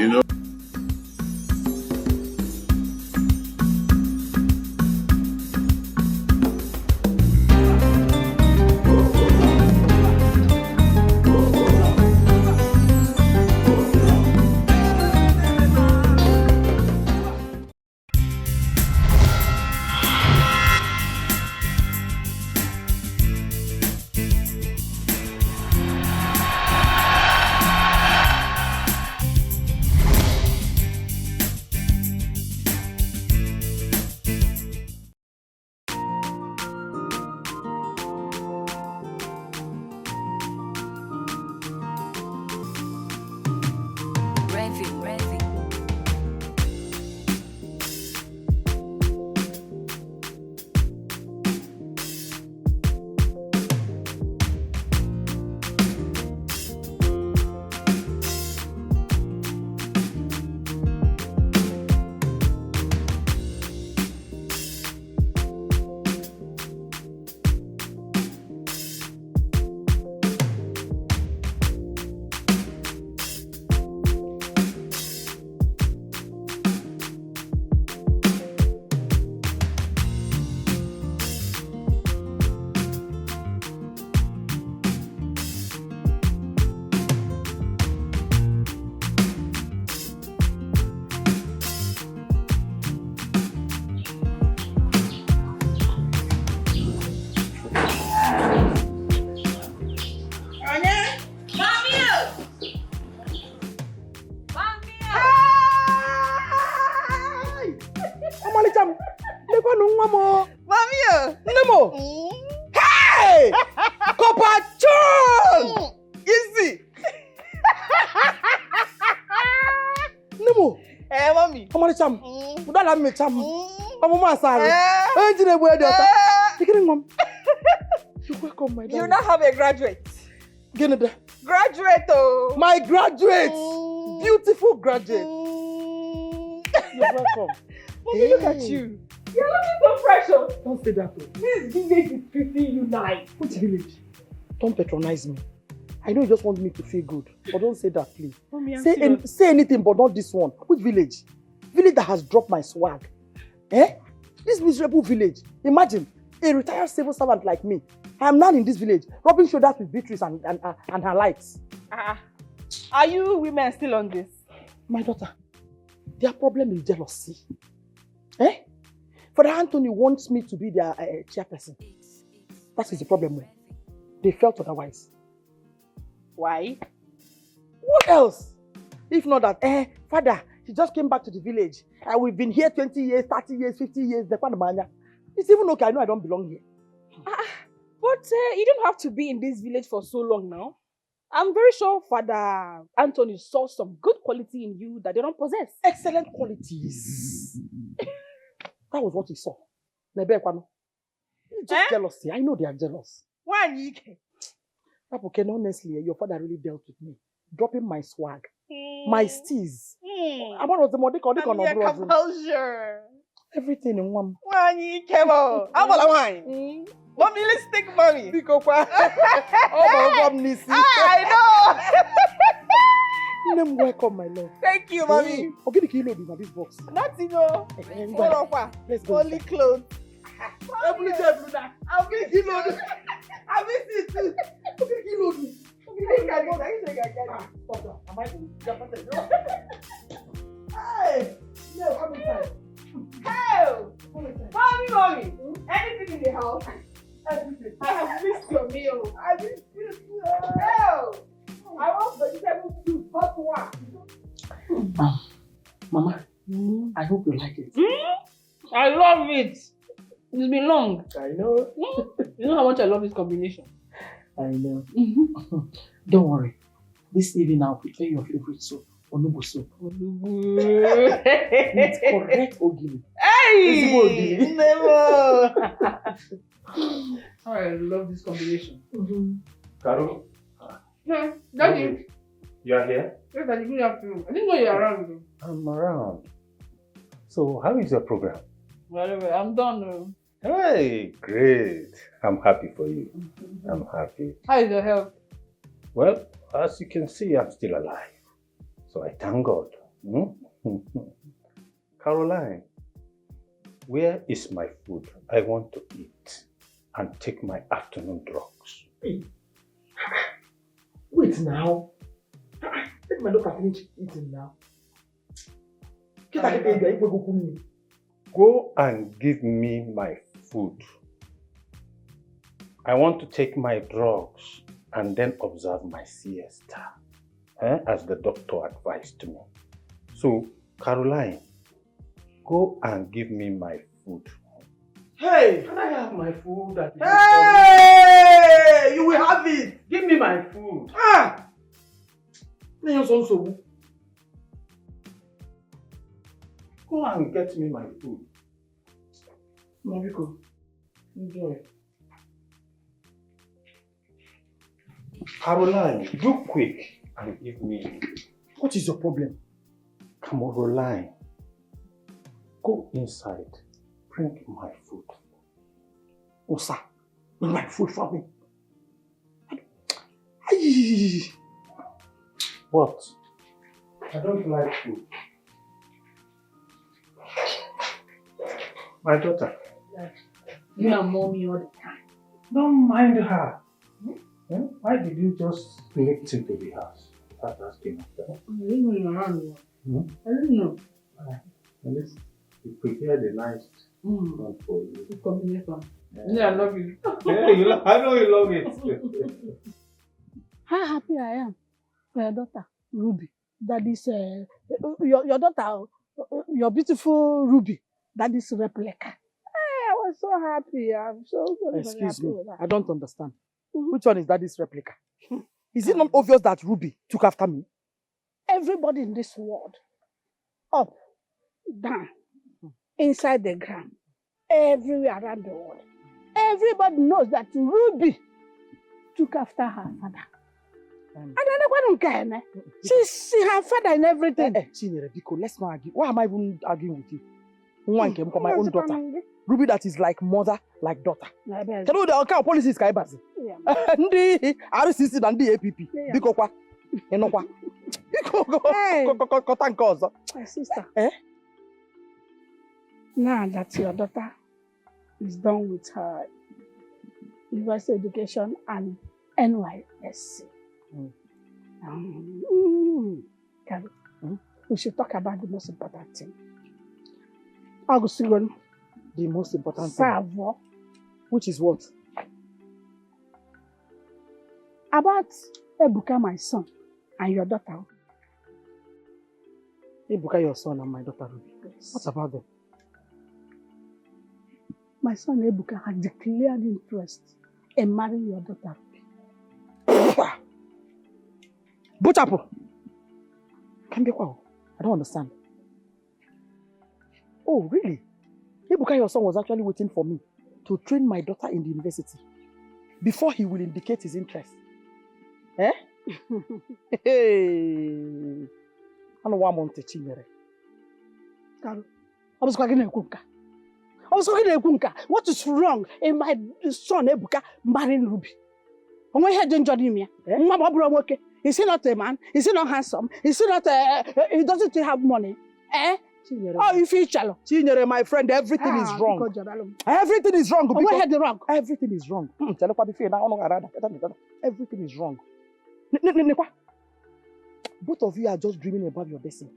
you know. Hey! Copachon! Easy! Nemo! Eh, mommy. How many cham? You don't have me cham. I'm a master. I'm going to wear the other. Mom. You welcome, my You now have a graduate. Get it. Graduate, oh. My graduate. Beautiful graduate. You're welcome. Mommy, look at you. You're looking so fresh, oh. Don't say that. This village is treating you nice. Which village? Don't patronize me. I know you just want me to feel good, but don't say that, please. Mommy, say anything, but not this one. Which village? Village that has dropped my swag. Eh? This miserable village. Imagine a retired civil servant like me. I am now in this village, rubbing shoulders with Beatrice and her likes. Are you women still on this? My daughter, their problem is jealousy. Eh? Father Anthony wants me to be their chairperson. That is the problem. They felt otherwise. Why? What else? If not that, Father, he just came back to the village. And we've been here 20 years, 30 years, 50 years. It's even okay, I know I don't belong here. But you don't have to be in this village for so long now. I'm very sure Father Anthony saw some good quality in you that they don't possess. Excellent qualities. That was what he saw. It's just jealousy. I know they are jealous. Why you? Okay, honestly, your father really dealt with me. Dropping my swag. My steez. Was the more composure. Everything in one. Why you came on? How about wine? Mommy, let's take mommy. I know. Welcome, my love. Thank you, mommy. Okay, the kilo in this box. Nothing, no. Let's go. Only clothes. I'll be kilo. I'll be kilo. Hey! No, come inside. Hey! Mommy! Anything in the house? Everything. I have missed your meal. I missed you. Hey! I want vegetable soup, hot one. Mama, I hope you like it. I love it. It's been long. I know. You know how much I love this combination. I know. Don't worry. This evening I'll prepare your favorite soup, Onubu soup. It's correct ogili. Hey! Never! I love this combination. Carol? No, Daddy. You are here? Yes, Daddy, good afternoon. I didn't know you're around. I'm around. So, how is your program? Well, I'm done. Hey, great. I'm happy for you. I'm happy. How is your health? Well, as you can see, I'm still alive. So I thank God. Caroline, where is my food? I want to eat and take my afternoon drugs. Hey. Wait now. Let my daughter finish eating now. Go and give me my food. I want to take my drugs and then observe my siesta, as the doctor advised me. So, Caroline, go and give me my food. Hey! Can I have my food? Hey! You will have it! Give me my food. Ah! Go and get me my food. Mariko, enjoy. Caroline, do quick and give me. What is your problem? Caroline, go inside. Bring my food. Osa, bring my food for me. Aye. What? I don't like food. My daughter. You and mommy all the time. Don't mind her. Why did you just sneak into the house without asking after her? I don't know. At least you prepared a nice one for you. Combination. Yeah, I love you. Yeah, I know you love it. How happy I am for your daughter, Ruby. That is your daughter, your beautiful Ruby. That is replica. I was so happy. I'm so very Excuse happy me, with that. I don't understand. Which one is daddy's replica? Is it not obvious that Ruby took after me? Everybody in this world, up, down, inside the ground, everywhere around the world, everybody knows that Ruby took after her father. And I don't care. She's her father in everything. Chinyere, Biko, let's not argue. Why am I even arguing with you? One came from my own daughter. Ruby that is like mother, like daughter. Can you the kind of policies can I Ndi RCC and the APP. Biko kwa. Enokwa. Biko thank us. My sister. Now that your daughter is done with her university education and NYSC, we should talk about the most important thing. Augustine, the most important thing. Which is what? About Ebuka, my son, and your daughter. Ebuka, your son, and my daughter Ruby. Yes. What about them? My son Ebuka has declared interest in marrying your daughter Ruby. Buchapo! I don't understand. Oh, really? Ebuka, your son, was actually waiting for me to train my daughter in the university before he will indicate his interest. Eh? Hey! I don't want to Chinyere. What is wrong in my son Ebuka marrying Ruby? Is he not a man? Is he not handsome? Is he not he doesn't have money? Eh? Oh, you feel shallow. Chinyere, my friend, everything is wrong. Everything is wrong. Where is wrong? Everything is wrong. Everything is wrong. Both of you are just dreaming above your destiny.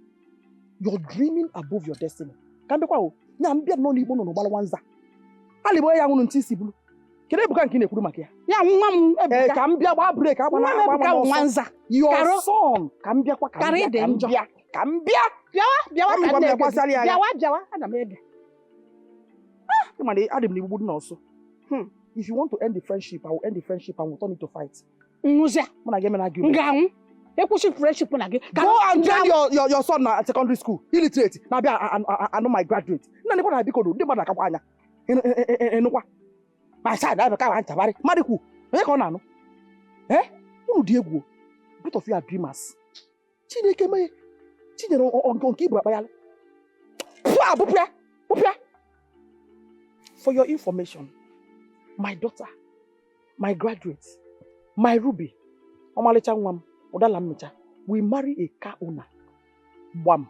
You're dreaming above your destiny. Nyambia no libo no bala wanza. Alibo ya ngunu ntisi bulu. Kede Ebuka nkine kwuru maka ya. Ya nwa m Ebuka. Kambia gba break agba na Ebuka wanza. Your son. Kambia kwa kambia. Kambia. Biawa ana m ege. Come Adam ni bubu na also. If you want to end the friendship, I will end the friendship and we'll turn it to fight. Nguzia. When I get an argument. Ngahu. Ekushi friendship na ge. Go and join your son at secondary school. Illiterate. Na be I know my graduate. Na ne na biko do. De bana ka kwanya. Enukwa. My side I be ka wan tabari. Madiku. Onye ka na no. Unu di egwu. Both of you are dreamers. Chineke me. Chinyere onki ibu akpayale. Bupia. For your information, my daughter, my graduate, my Ruby, Omalecha Nwam, Odala Mmecha, we marry a car owner. Bam.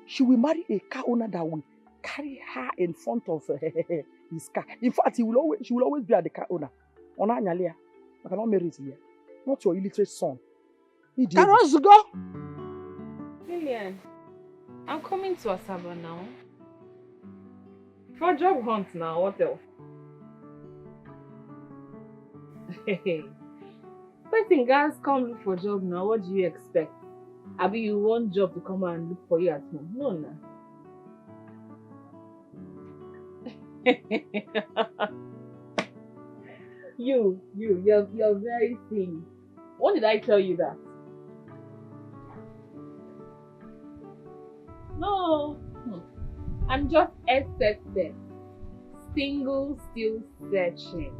She will marry a car owner that will carry her in front of his car. In fact, she will always be at the car owner. Ona Nyalia, I cannot marry it here. Not your illiterate son. Carlos, go. Lillian, I'm coming to Asaba now. For job hunt now, what else? Person guys come look for job now, what do you expect? Abi, you want job to come and look for you at home? No, no. You're very silly. When did I tell you that? No, I'm just SSS. Single, still searching.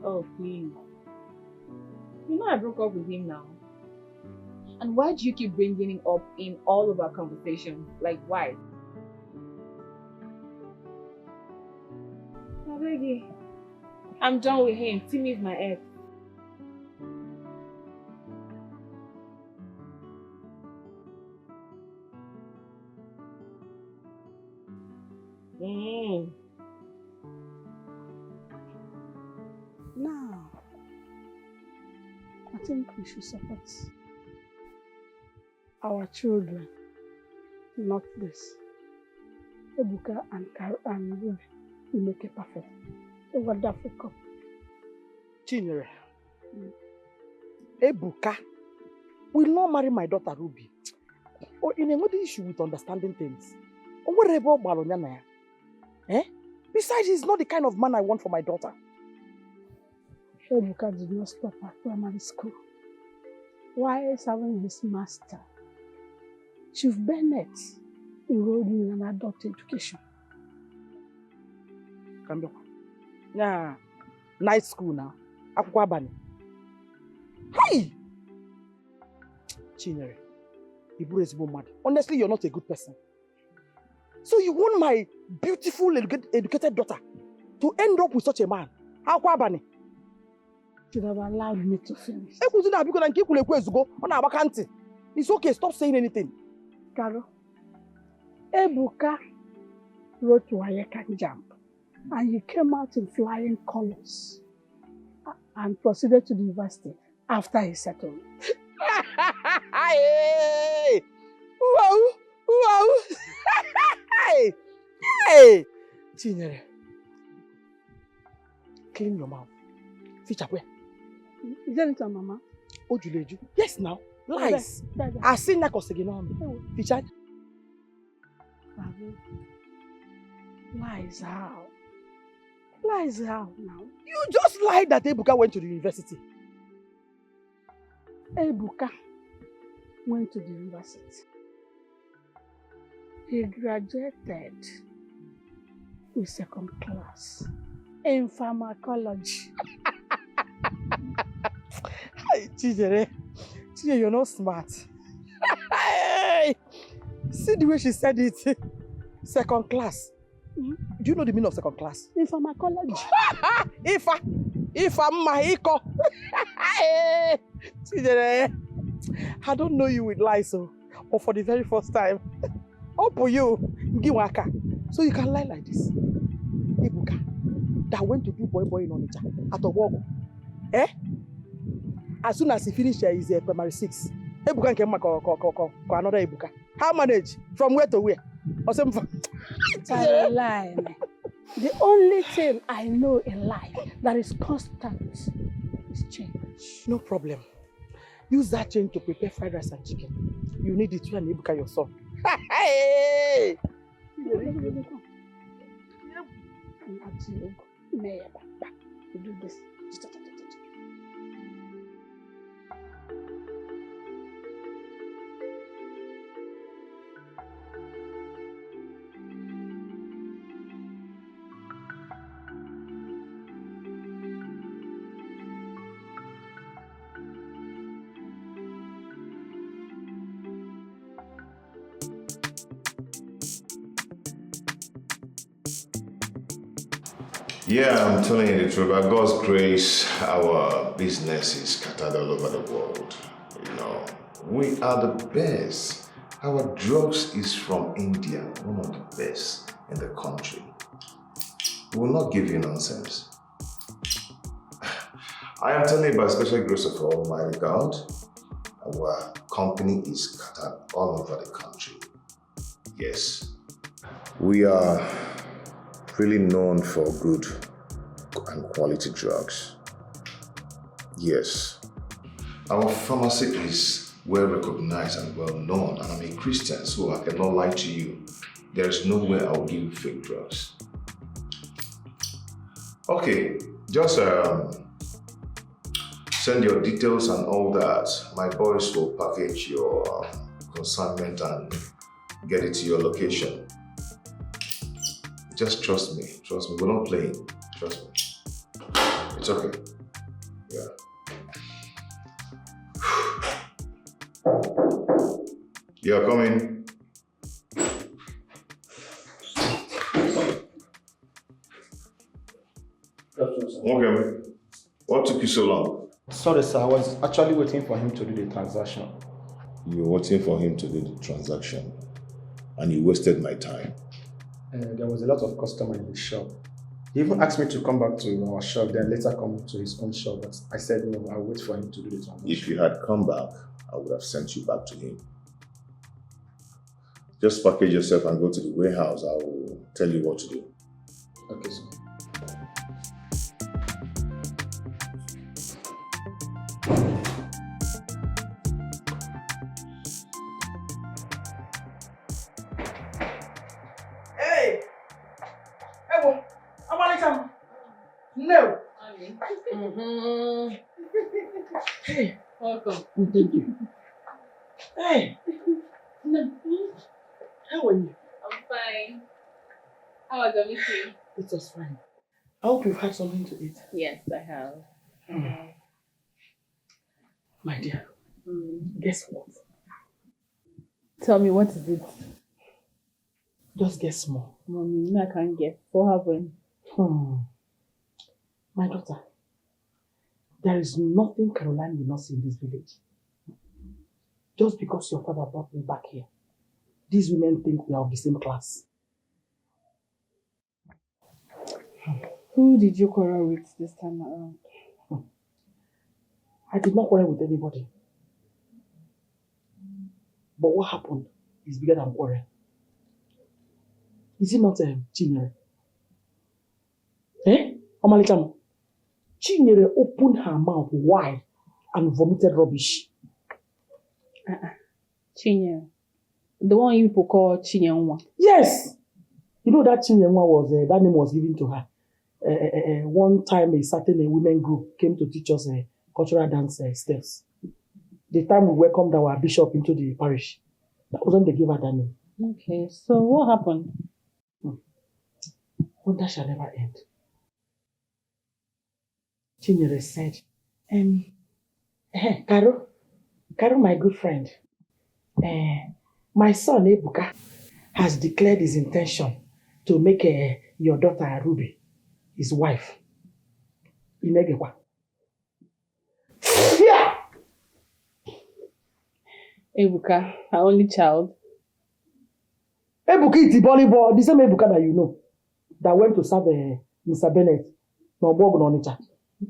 Oh, please. You know I broke up with him now. And why do you keep bringing him up in all of our conversations? Like, why? Nabegi, I'm done with him. Timmy is my ex. Now, I think we should support our children, not this. Ebuka and Ruby will make it perfect. A wonderful couple. Chinyere, Ebuka will not marry my daughter Ruby. Or in another issue with understanding things. Or whatever Balonyana. Besides, he's not the kind of man I want for my daughter. Ebuka did not stop at primary school. While serving his master, Chief Bennett enrolled him in an adult education. Yeah, night school now. Akwabani. Hey! Chinyere, Ibu is mad. Honestly, you're not a good person. So you want my beautiful, educated daughter to end up with such a man? Akwabani. You should have allowed me to finish. It's okay, stop saying anything. Carol, Ebuka wrote to Wayekan Jump and he came out in flying colors and proceeded to the university after he settled. Hey! Wow! Wow! Hey! Hey! Chinyere, clean your mouth. Feature where? Is that it, Mama? Ojuleju. Yes, now. Lies. I seen that again. Feature. Lies how? Lies how now? You just lied that Ebuka went to the university. Ebuka went to the university. He graduated with second class in pharmacology. Hey, Chijere, you're not smart. Hey, see the way she said it. Second class. Do you know the meaning of second class? In pharmacology. Ifa Mahiko. Chijere, I don't know you with lies, so, but for the very first time, for you, Giwaka. So you can lie like this. Ebuka, that went to do boy in Onitsha at Owogo. As soon as he finished his primary 6, Ebuka came back another Ebuka. How manage? From where to where? Or some lie. The only thing I know in life that is constant is change. No problem. Use that change to prepare fried rice and chicken. You need it to and Ebuka your son. Hey! Do this. Yeah, I'm telling you the truth. By God's grace, our business is scattered all over the world. You know, We are the best. Our drugs is from India, one of the best in the country. We will not give you nonsense. I am telling you by special grace of Almighty God, our company is scattered all over the country. Yes. We are really known for good and quality drugs. Yes. Our pharmacy is well recognized and well known, and I'm a Christian, so I cannot lie to you. There is no way I will give you fake drugs. Okay, just send your details and all that. My boys will package your consignment and get it to your location. Just trust me, we're not playing, trust me. It's okay, yeah. You're coming. Okay, what took you so long? Sorry, sir. I was actually waiting for him to do the transaction. You were waiting for him to do the transaction, and you wasted my time. There was a lot of customer in his shop. He even asked me to come back to our shop, then later come to his own shop, but I said no, I'll wait for him to do the transaction. If you had come back, I would have sent you back to him. Just package yourself and go to the warehouse. I will tell you what to do. Okay, sir. Hey! Ewo! Amalicham! No! Hey! Welcome. Thank you. Hey! How are you? I'm fine. How was your meeting? It was fine. I hope you've had something to eat. Yes, I have. My dear, guess what? Tell me, what is it? Just guess more. Mommy, I can't guess. What happened? My daughter, there is nothing Caroline will not see in this village. Just because your father brought me back here, these women think we are of the same class. Who did you quarrel with this time around? I did not quarrel with anybody. But what happened is bigger than quarrel. Is it not Chinyere? Omalicham? Chinyere opened her mouth wide and vomited rubbish. Chinyere. The one you people call Chinyenwa. Yes! You know that Chinyenwa was, that name was given to her. One time a certain women group came to teach us cultural dance steps. The time we welcomed our bishop into the parish, that was when they gave her that name. Okay, so what happened? Wonder shall never end. Chinyere said, Caro, my good friend, my son Ebuka has declared his intention to make your daughter Ruby his wife. Inegekwa. Yeah! Ebuka, her only child. Ebuka is the volleyball, the same Ebuka that you know, that went to serve Mr. Bennett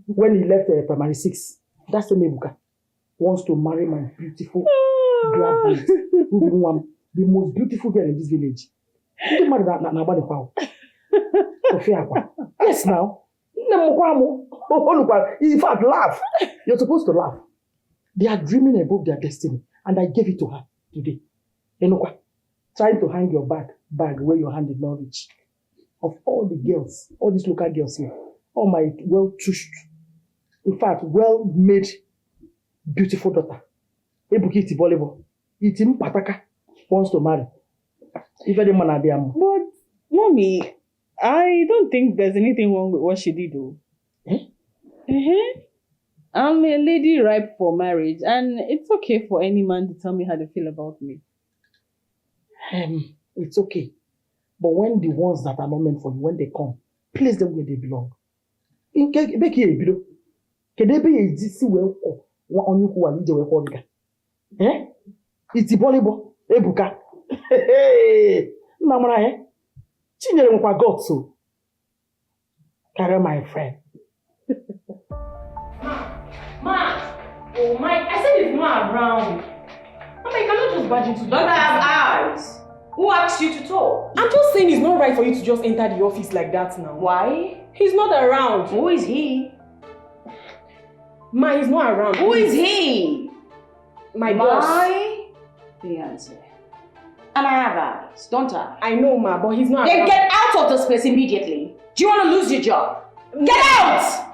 when he left primary 6. That same Ebuka wants to marry my beautiful graduate, the most beautiful girl in this village. Yes, now. In fact, laugh. You're supposed to laugh. They are dreaming above their destiny, and I gave it to her today. Trying to hang your bag where your hand did not reach. Of all the girls, all these local girls here, all my well-tushed, in fact, well-made, beautiful daughter, Ebuki iti volleyball, iti pataka wants to marry. If any man are there. But, Mommy, I don't think there's anything wrong with what she did, though. I'm a lady ripe for marriage, and it's okay for any man to tell me how they feel about me. It's okay. But when the ones that are not meant for you, when they come, place them where they belong. Eh? It's Ibolibo, Ebuka. Hey, Namara, eh? Chinyere nkwa God so. Carry my friend. Ma! Oh my, I said it's not around. Mama, you cannot just barge into the Don't I have eyes? Who asked you to talk? I'm just saying it's not right for you to just enter the office like that now. Why? He's not around. Who is he? Ma, he's not around. Who is he? My boss. My fiancé. And I have eyes, don't I? I know, Ma, but he's not Then around. get out of this place immediately. Do you want to lose your job? Get out!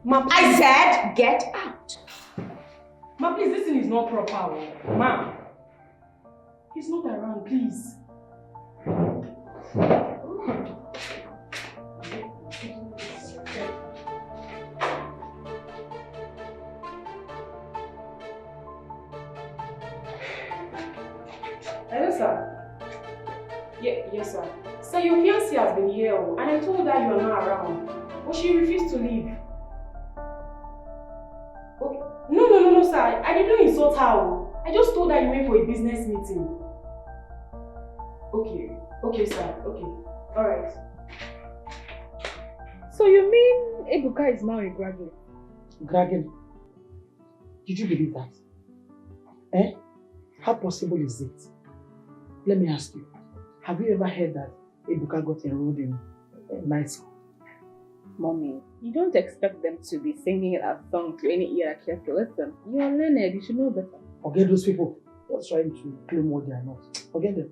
Ma, I said get out. Ma, please, this thing is not proper. Ma, he's not around, please. Hello, sir. Yes, sir. Sir, your fiancée has been here, and I told her you are not around, but she refused to leave. Okay. No, sir. I didn't insult her. I just told her you went for a business meeting. Okay, sir. Okay. Alright. So you mean Ebuka is now a graduate? Graduate. Did you believe that? Eh? How possible is it? Let me ask you. Have you ever heard that Ebuka got enrolled in a night school? Mommy, you don't expect them to be singing a song to any ear that cares to listen. You are learned, you should know better. Forget those people just trying to claim what they are not. Forget them.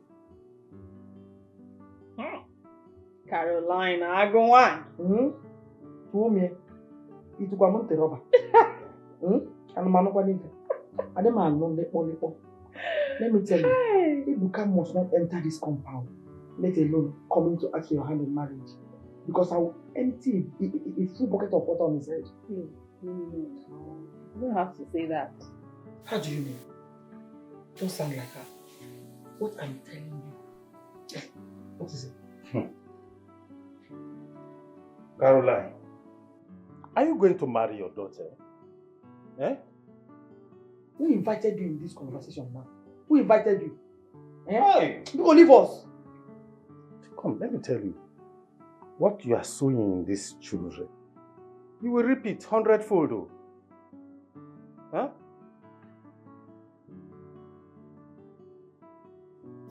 Carolina, I go on. To me, it took a month to rubber. And Manokwa I don't know. Let me tell you, Ebuka must not enter this compound, let alone coming to ask your hand in marriage. Because I will empty a full bucket of water on his head. No. You don't have to say that. How do you mean? Don't sound like her. What I'm telling you. What is it? Caroline, are you going to marry your daughter? Eh? Who invited you in this conversation now? Who invited you? Eh? Hey! You go leave us. Come, let me tell you. What you are sowing in these children, you will reap it 100-fold. Oh. Huh?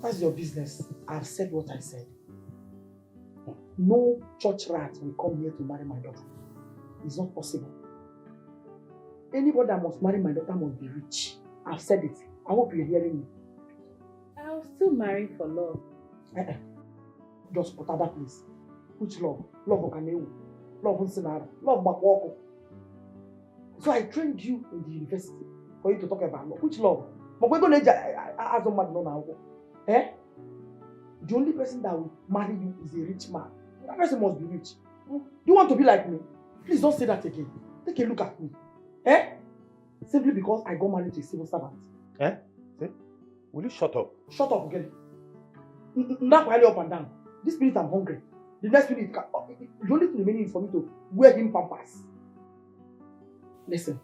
That's your business. I've said what I said. No church rat will come here to marry my daughter. It's not possible. Anybody that must marry my daughter must be rich. I've said it. I hope you're hearing me. I'll still marry for love. Just put that place. Which love? Love of Kaneu. Love of Sinara. Love of Makwoko. So I trained you in the university for you to talk about love. Which love? Eh? The only person that will marry you is a rich man. That person must be rich. Do you want to be like me? Please don't say that again. Take a look at me. Eh? Simply because I got married to a civil servant. Eh? See? Will you shut up? Shut up, again. Not while up and down. This minute I'm hungry. The next minute, the only thing remaining is for me to wear him pampers. Listen,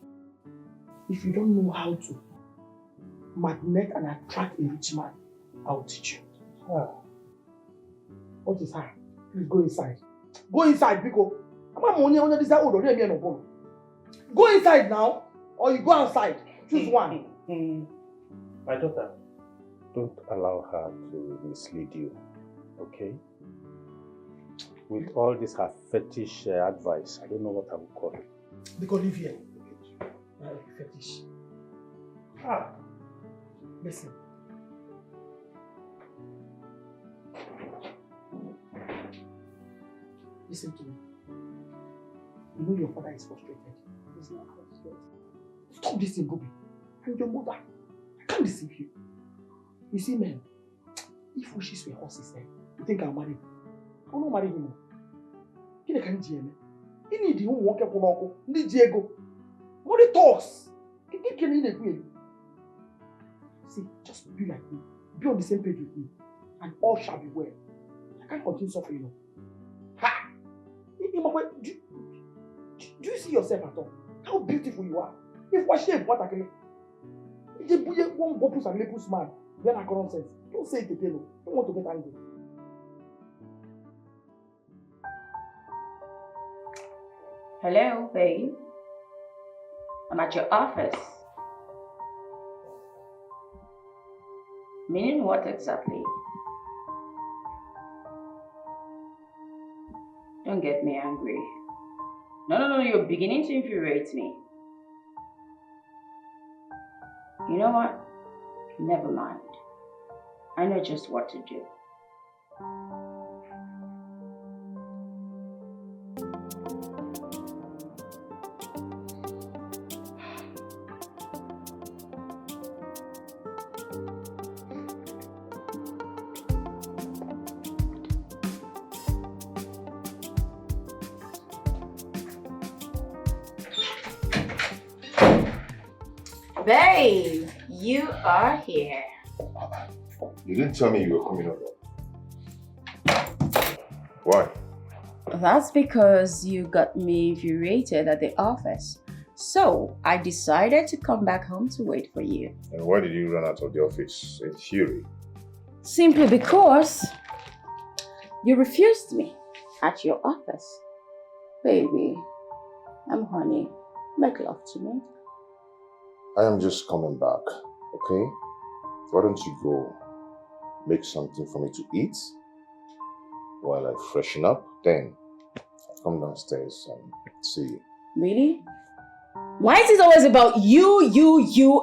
if you don't know how to magnet and attract a rich man, I'll teach you. What is that? Please go inside. Go inside, Biko. Go inside now, or you go outside. Choose one. My daughter, don't allow her to mislead you, okay? With all this her fetish advice, I don't know what I would call it. Because live here. Fetish. Listen. Listen to me. You know your father is frustrated. He's not frustrated. Stop this, Bobby. I'm your mother. I can't deceive you. You see, man, if wishes were horses, you think I'll marry him? I will not marry him. You can't do it. You need to walk up on Diego. Money talks. See, just be like me. Be on the same page with me. And all shall be well. I can't continue suffering, you know. Ha! Do you see yourself at all? How beautiful you are. If what shape, what I can. One bubbles and labels man. Then I nonsense. Don't say it again. Don't want to get angry. Hello, babe. I'm at your office. Meaning what exactly? Don't get me angry. No, you're beginning to infuriate me. You know what? Never mind. I know just what to do. Babe, you are here. You didn't tell me you were coming over. Why? That's because you got me infuriated at the office. So I decided to come back home to wait for you. And why did you run out of the office in fury? Simply because you refused me at your office. Baby, I'm Honey. Make love to me. I am just coming back, okay? Why don't you go make something for me to eat while I freshen up? Then I'll come downstairs and see you. Really? Why is it always about you,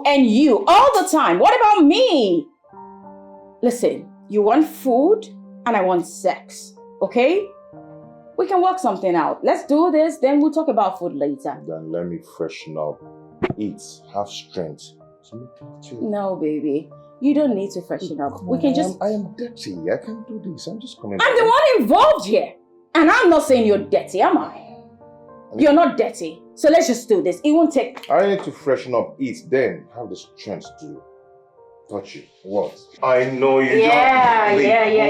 and you all the time? What about me? Listen, you want food and I want sex, okay? We can work something out. Let's do this, then we'll talk about food later. Then let me freshen up, eat, have strength. No, baby. You don't need to freshen up. We can just... I am dirty. I can't do this. I'm just coming I'm the one involved here. And I'm not saying you're dirty, am I? You're not dirty. So let's just do this. It won't take... I need to freshen up, eat, then have the strength to touch you. What? I know you don't. Yeah.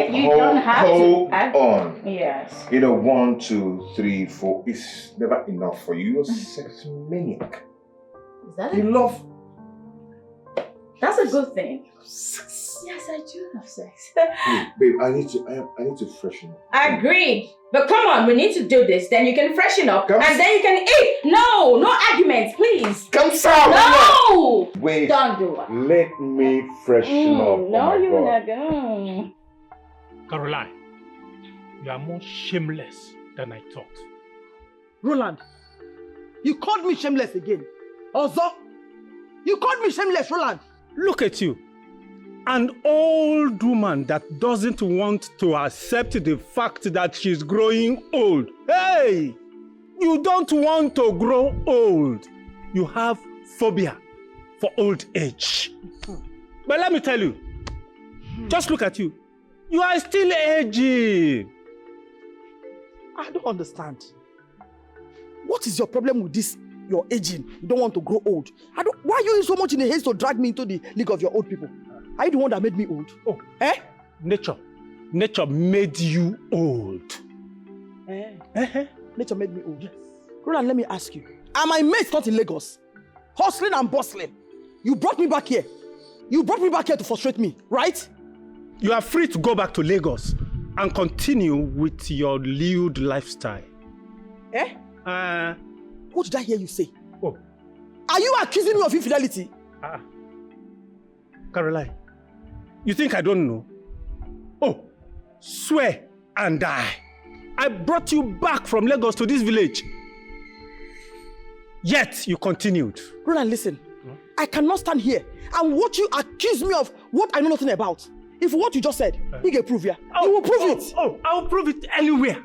You don't have to. Hold on. Yes. 1, 2, 3, 4. It's never enough for you. You're a sex maniac. Is that You it? love... That's a good thing. Yes, I do have sex. Babe, I need to freshen up. Agreed. But come on, we need to do this. Then you can freshen up Come and then you can eat. No arguments, please. Come south. No! Wait. Don't do it. Let me freshen up. No, you're God. not going. Caroline, you are more shameless than I thought. Roland, you called me shameless again. Ozo, you called me shameless, Roland. Look at you. An old woman that doesn't want to accept the fact that she's growing old. Hey! You don't want to grow old. You have phobia for old age. But let me tell you, just look at you. You are still aging. I don't understand. What is your problem with this? You're aging. You don't want to grow old. Why are you so much in a haste to drag me into the league of your old people? Are you the one that made me old? Oh, eh? Nature made you old. Nature made me old. Yes. Roland, let me ask you. Are my mates not in Lagos? Hustling and bustling. You brought me back here. You brought me back here to frustrate me, right? You are free to go back to Lagos and continue with your lewd lifestyle. What did I hear you say? Oh. Are you accusing me of infidelity? Caroline, you think I don't know? Oh, swear and die. I brought you back from Lagos to this village. Yet you continued. Roland, listen. I cannot stand here and watch you accuse me of what I know nothing about. If what you just said, you can prove it. You will prove it. I will prove it anywhere.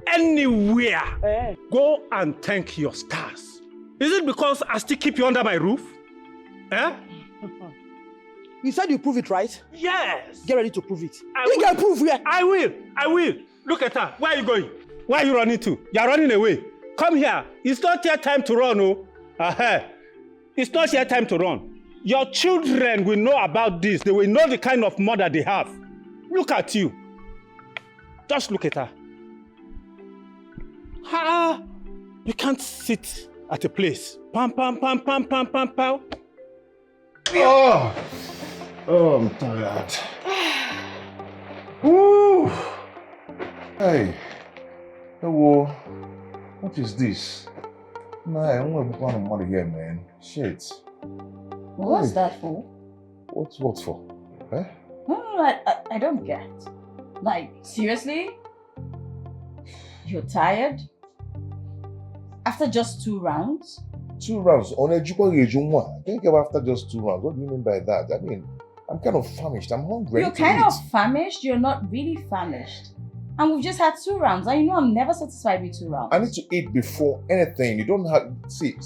Anywhere. Go and thank your stars. Is it because I still keep you under my roof? You said you prove it, right? Yes. Get ready to prove it. You can prove it. I will. Look at her. Where are you going? Where are you running to? You are running away. Come here. It's not your time to run, oh. It's not your time to run. Your children will know about this. They will know the kind of mother they have. Look at you. Just look at her. You can't sit at a place. Pam, pam, pam, pam, pam, pam, pam. Oh, oh, I'm tired. Woo. Hey, hello. What is this? Nah, I'm gonna put on money here, man. Shit. What's that for? What for? Eh? No, I don't get. Like, seriously? You're tired? After just 2 rounds? 2 rounds. On a Jukwa I can't give after just 2 rounds. What do you mean by that? I mean, I'm kind of famished. I'm hungry. You're kind of famished? You're not really famished. And we've just had 2 rounds. And you know I'm never satisfied with 2 rounds. I need to eat before anything. You don't have... See.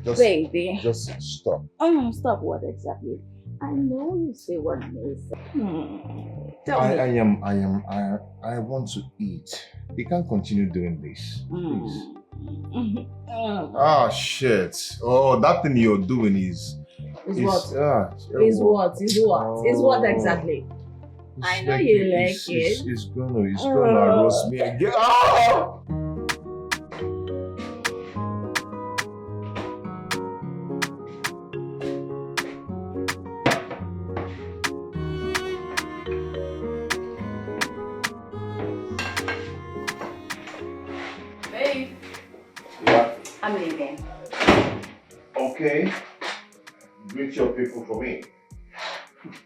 Just, baby. Just stop. Stop what exactly? I know you say what is. I want to eat. You can't continue doing this. Please. Ah, shit. Oh, that thing you're doing is what? Is what? Is what exactly? I know you like it. It's gonna roast me again. Ah! Babe. Yeah. I'm leaving. Okay. Greet your people for me.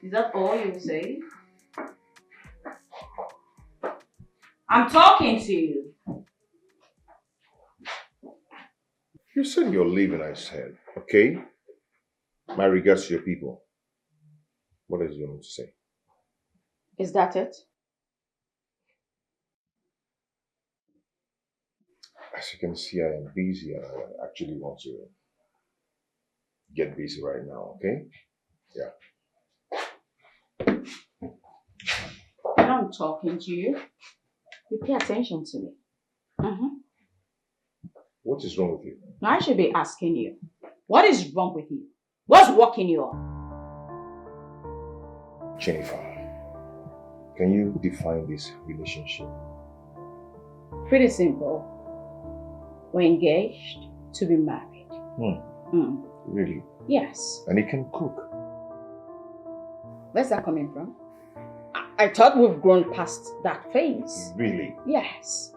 Is that all you say? I'm talking to you. You said you're leaving, I said. Okay? My regards to your people. What else do you want to say? Is that it? As you can see, I am busy and I actually want to get busy right now, okay? Yeah. When I'm talking to you, you pay attention to me. What is wrong with you? Now I should be asking you, what is wrong with you? What's working you up? Jennifer, can you define this relationship? Pretty simple. We're engaged to be married. Really? Yes. And he can cook. Where's that coming from? I thought we've grown past that phase. Really? Yes.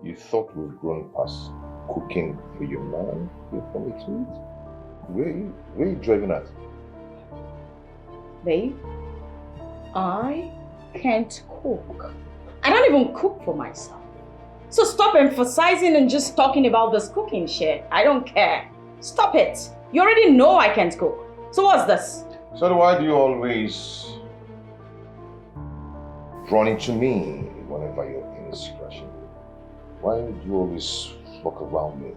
You thought we've grown past cooking for your man, your family to eat? Where are you driving at? Babe, I can't cook. I don't even cook for myself. So stop emphasizing and just talking about this cooking shit. I don't care. Stop it. You already know I can't cook. So what's this? So why do you always run into me whenever your thing is crashing? Why do you always walk around me?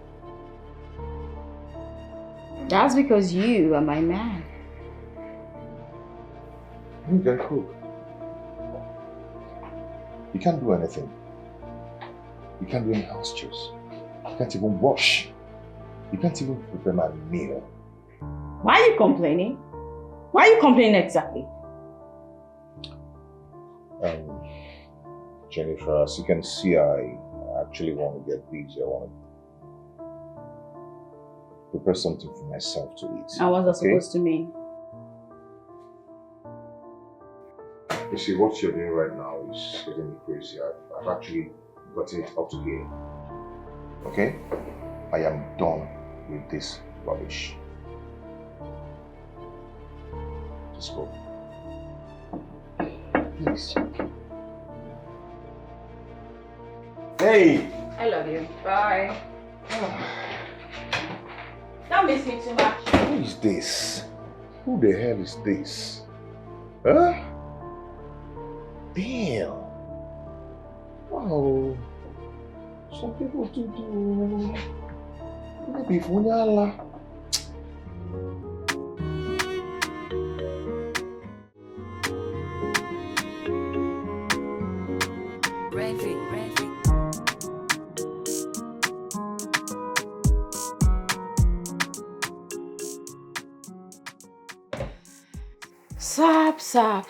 That's because you are my man. You can cook. You can't do anything. You can't do any house chores. You can't even wash. You can't even prepare my meal. Why are you complaining? Why are you complaining exactly? Jennifer, as you can see, I actually want to get busy. I want to prepare something for myself to eat. And what's that supposed to mean? You see, what you're doing right now is getting me crazy. I've actually gotten it up to here. Okay? I am done with this rubbish. Just go. Please. Hey! I love you. Bye. Don't miss me too much. Who is this? Who the hell is this? Huh? Damn. Wow. Some people do. Maybe Funyala. Sap.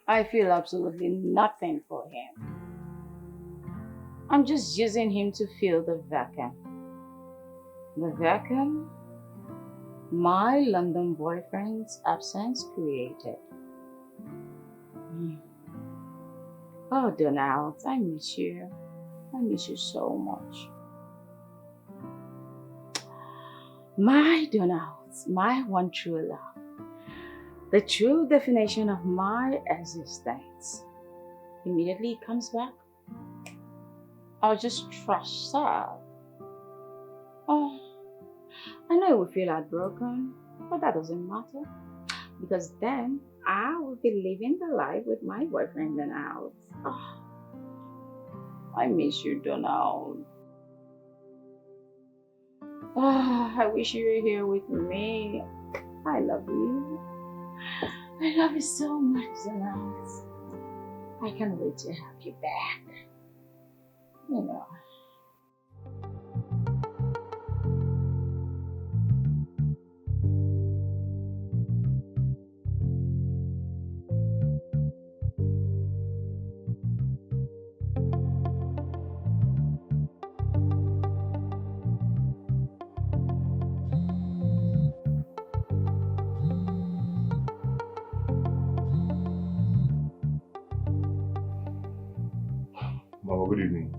I feel absolutely nothing for him. I'm just using him to fill the vacuum. The vacuum My London boyfriend's absence created. Oh, Donald, I miss you. I miss you so much. My Donald, my one true love. The true definition of my existence. Immediately he comes back, I'll just trash her. Oh, I know it will feel heartbroken, but that doesn't matter. Because then I will be living the life with my boyfriend and out. Oh, I miss you, Donald. Oh, I wish you were here with me. I love you. I love you so much, Donald. I can't wait to have you back. You know. Mama, good evening.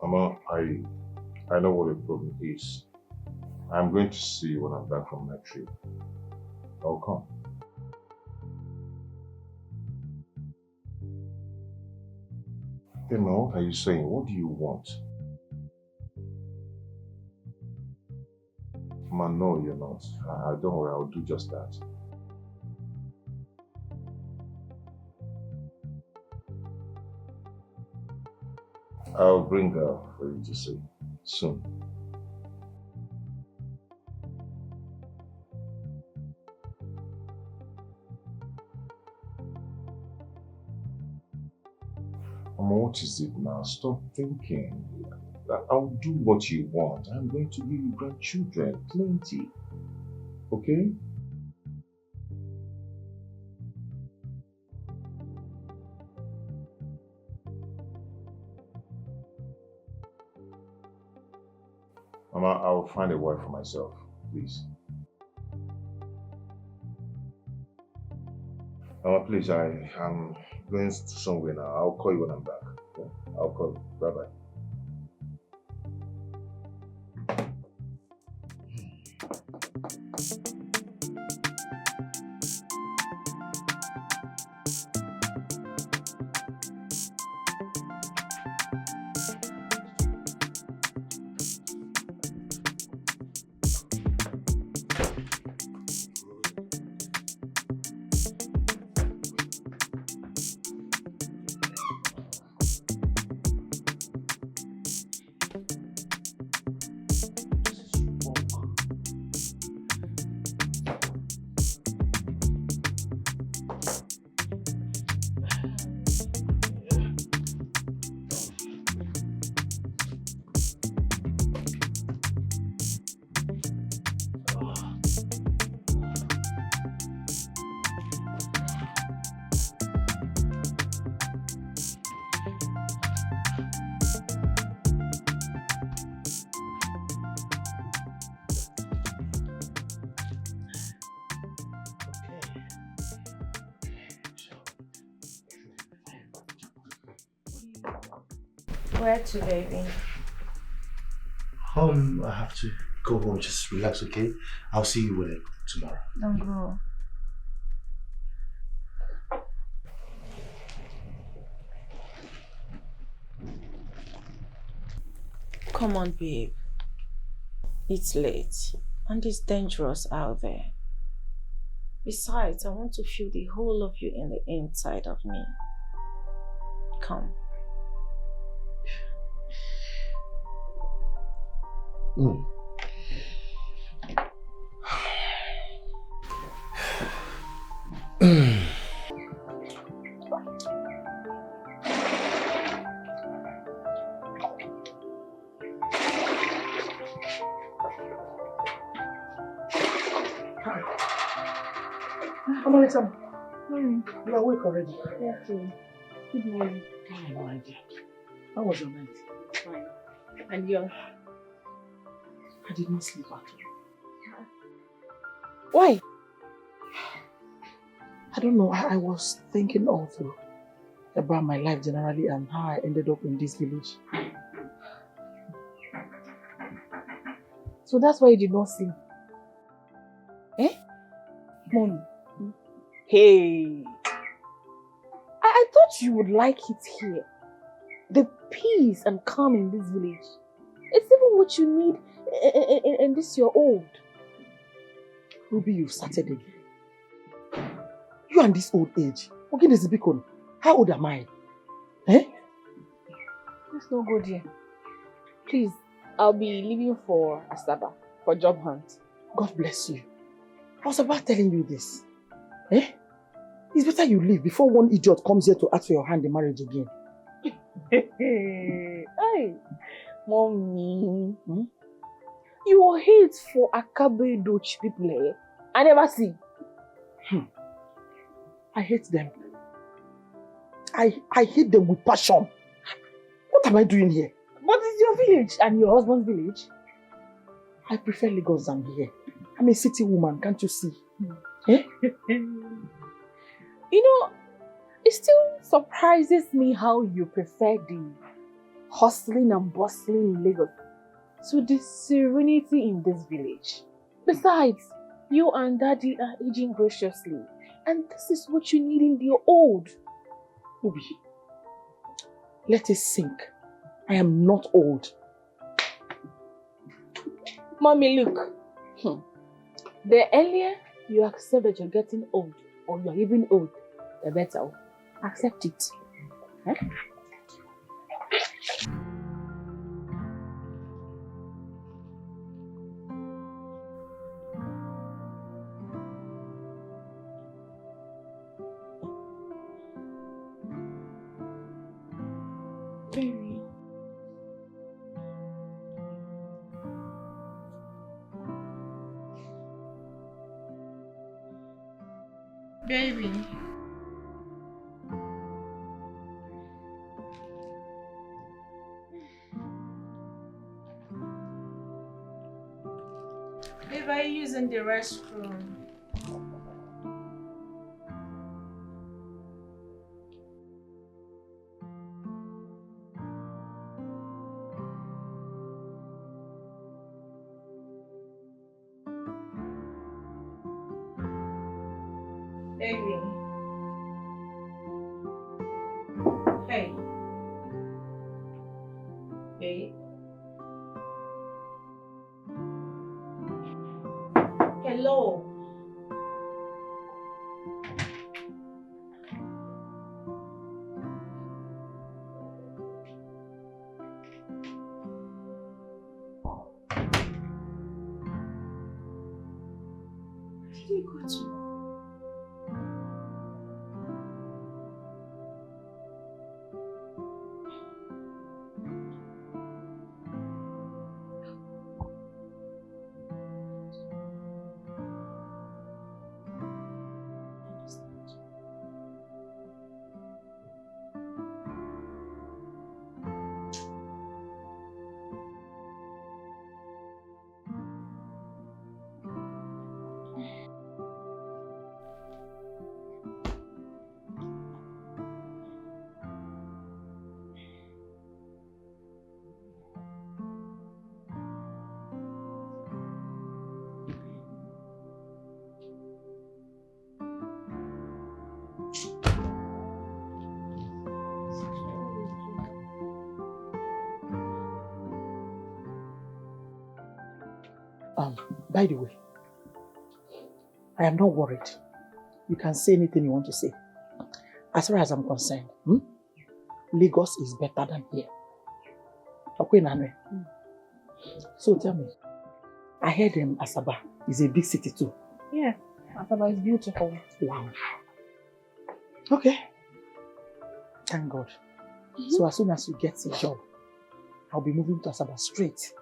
Mama, I know what the problem is. I'm going to see you when I'm back from my trip. I'll come. Hey, Mama, what are you saying? What do you want? Mama, no, you're not. Don't worry, I'll do just that. I'll bring her for you to see soon. Mama, what is it now? Stop thinking. I'll do what you want. I'm going to give you grandchildren, plenty. Okay? Mama, I'll find a wife for myself, please. Mama, please, I'm going somewhere now. I'll call you when I'm back. Okay? I'll call you. Bye-bye. Where to, baby? I have to go home, just relax, okay? I'll see you when tomorrow. Don't go. Come on, babe. It's late and it's dangerous out there. Besides, I want to feel the whole of you in the inside of me. Come. Come on, Sam. Morning. You are awake already. Yeah, too. Good morning. Good morning, dear. How was your night? And yours? I did not sleep at all. Why? I don't know. I was thinking also about my life generally and how I ended up in this village. So that's why you did not sleep? Eh? Mommy. Hey. I thought you would like it here. The peace and calm in this village. It's even what you need in this your old. Ruby, you've started again. You and this old age. Okay, this is Bikon. How old am I? Eh? Let's not go there. Please, I'll be leaving for Asaba for job hunt. God bless you. I was about telling you this. Eh? It's better you leave before one idiot comes here to ask for your hand in marriage again. Hey, Mommy. You hate for Akabe Dochi people, eh? I never see. I hate them. I hate them with passion. What am I doing here? But it's your village and your husband's village. I prefer Lagos than here. I'm a city woman, can't you see? Eh? You know, it still surprises me how you prefer the hustling and bustling in Lagos to the serenity in this village. Besides, you and Daddy are aging graciously, and this is what you need in the old. Ubi, let it sink. I am not old. Mommy, look. The earlier you accept that you're getting old, or you're even old, the better. Accept it. Huh? Baby. Baby. Babe, are you using the restroom? Baby. Hey. Babe. Hello. Did you go to? By the way, I am not worried. You can say anything you want to say. As far as I'm concerned, Lagos is better than here. Okay, so tell me, I heard Asaba is a big city too. Yeah, Asaba is beautiful. Wow. Okay. Thank God. So as soon as you get a job, I'll be moving to Asaba straight.